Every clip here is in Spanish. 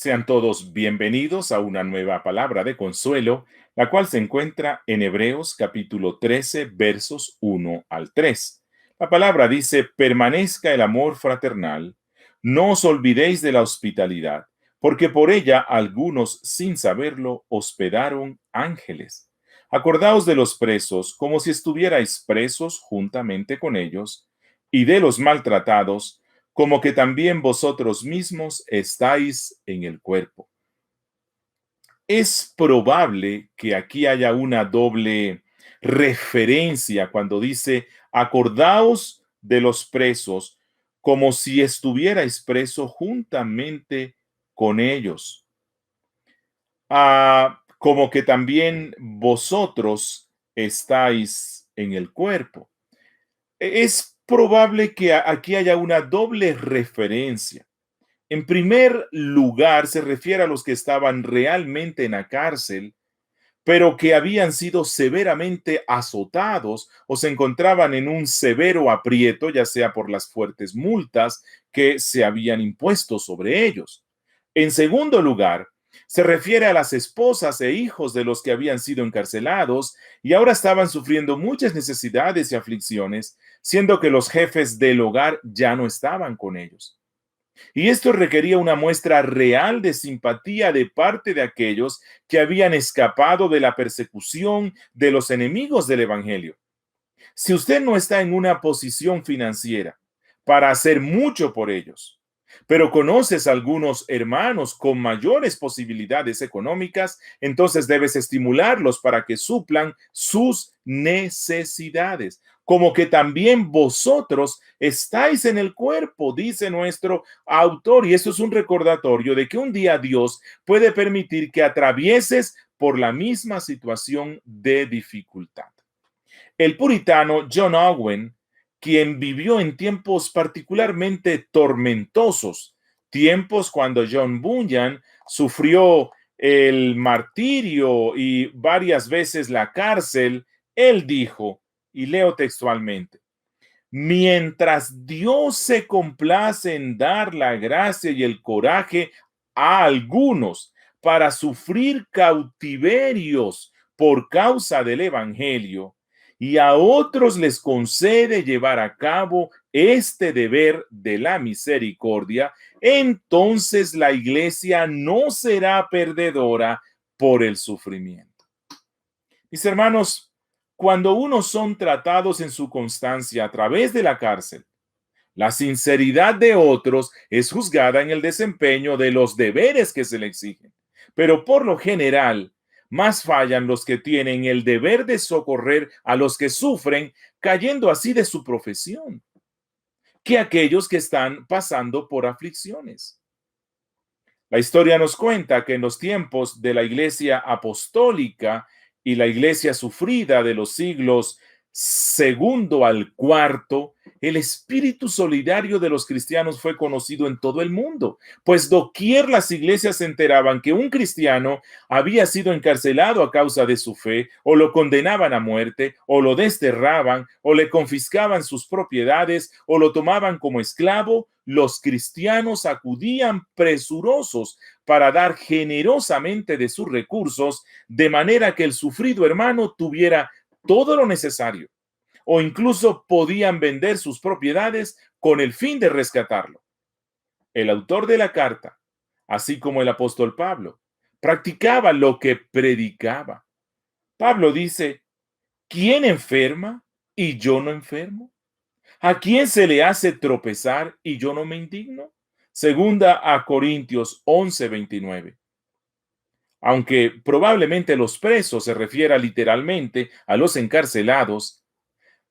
Sean todos bienvenidos a una nueva palabra de consuelo, la cual se encuentra en Hebreos capítulo 13, versos 1 al 3. La palabra dice: permanezca el amor fraternal, no os olvidéis de la hospitalidad, porque por ella algunos, sin saberlo, hospedaron ángeles. Acordaos de los presos como si estuvierais presos juntamente con ellos, y de los maltratados, como que también vosotros mismos estáis en el cuerpo. Es probable que aquí haya una doble referencia cuando dice: acordaos de los presos como si estuvierais preso juntamente con ellos. Como que también vosotros estáis en el cuerpo. Es probable que aquí haya una doble referencia. En primer lugar, se refiere a los que estaban realmente en la cárcel, pero que habían sido severamente azotados o se encontraban en un severo aprieto, ya sea por las fuertes multas que se habían impuesto sobre ellos. En segundo lugar, se refiere a las esposas e hijos de los que habían sido encarcelados y ahora estaban sufriendo muchas necesidades y aflicciones, siendo que los jefes del hogar ya no estaban con ellos. Y esto requería una muestra real de simpatía de parte de aquellos que habían escapado de la persecución de los enemigos del Evangelio. Si usted no está en una posición financiera para hacer mucho por ellos, pero conoces a algunos hermanos con mayores posibilidades económicas, entonces debes estimularlos para que suplan sus necesidades, como que también vosotros estáis en el cuerpo, dice nuestro autor, y esto es un recordatorio de que un día Dios puede permitir que atravieses por la misma situación de dificultad. El puritano John Owen, quien vivió en tiempos particularmente tormentosos, tiempos cuando John Bunyan sufrió el martirio y varias veces la cárcel, él dijo, y leo textualmente: mientras Dios se complace en dar la gracia y el coraje a algunos para sufrir cautiverios por causa del Evangelio, y a otros les concede llevar a cabo este deber de la misericordia, entonces la iglesia no será perdedora por el sufrimiento. Mis hermanos, cuando unos son tratados en su constancia a través de la cárcel, la sinceridad de otros es juzgada en el desempeño de los deberes que se le exigen. Pero por lo general, más fallan los que tienen el deber de socorrer a los que sufren, cayendo así de su profesión, que aquellos que están pasando por aflicciones. La historia nos cuenta que en los tiempos de la iglesia apostólica y la iglesia sufrida de los siglos segundo al cuarto, el espíritu solidario de los cristianos fue conocido en todo el mundo, pues doquier las iglesias se enteraban que un cristiano había sido encarcelado a causa de su fe, o lo condenaban a muerte, o lo desterraban, o le confiscaban sus propiedades, o lo tomaban como esclavo, los cristianos acudían presurosos para dar generosamente de sus recursos, de manera que el sufrido hermano tuviera todo lo necesario, o incluso podían vender sus propiedades con el fin de rescatarlo. El autor de la carta, así como el apóstol Pablo, practicaba lo que predicaba. Pablo dice: ¿quién enferma y yo no enfermo? ¿A quién se le hace tropezar y yo no me indigno? Segunda a Corintios 11:29. Aunque probablemente los presos se refiera literalmente a los encarcelados,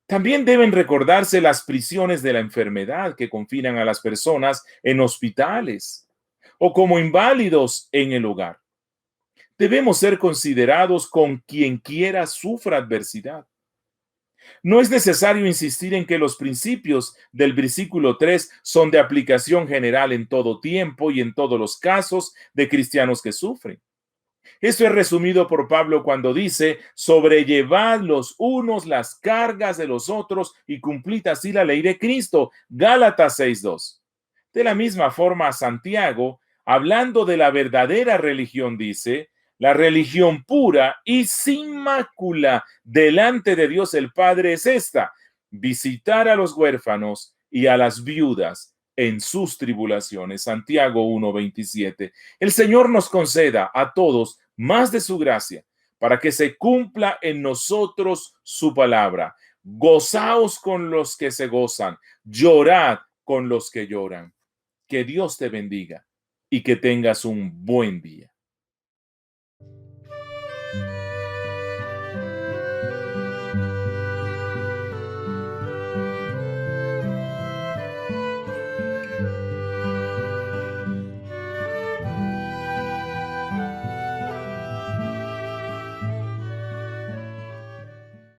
también deben recordarse las prisiones de la enfermedad que confinan a las personas en hospitales o como inválidos en el hogar. Debemos ser considerados con quien quiera sufra adversidad. No es necesario insistir en que los principios del versículo 3 son de aplicación general en todo tiempo y en todos los casos de cristianos que sufren. Esto es resumido por Pablo cuando dice: sobrellevad los unos las cargas de los otros y cumplid así la ley de Cristo. Gálatas 6:2. De la misma forma, Santiago Hablando de la verdadera religión, dice, la religión pura y sin mácula delante de Dios el Padre es esta: visitar a los huérfanos y a las viudas en sus tribulaciones. Santiago 1:27. El Señor nos conceda a todos más de su gracia para que se cumpla en nosotros su palabra. Gozaos con los que se gozan, llorad con los que lloran. Que Dios te bendiga y que tengas un buen día.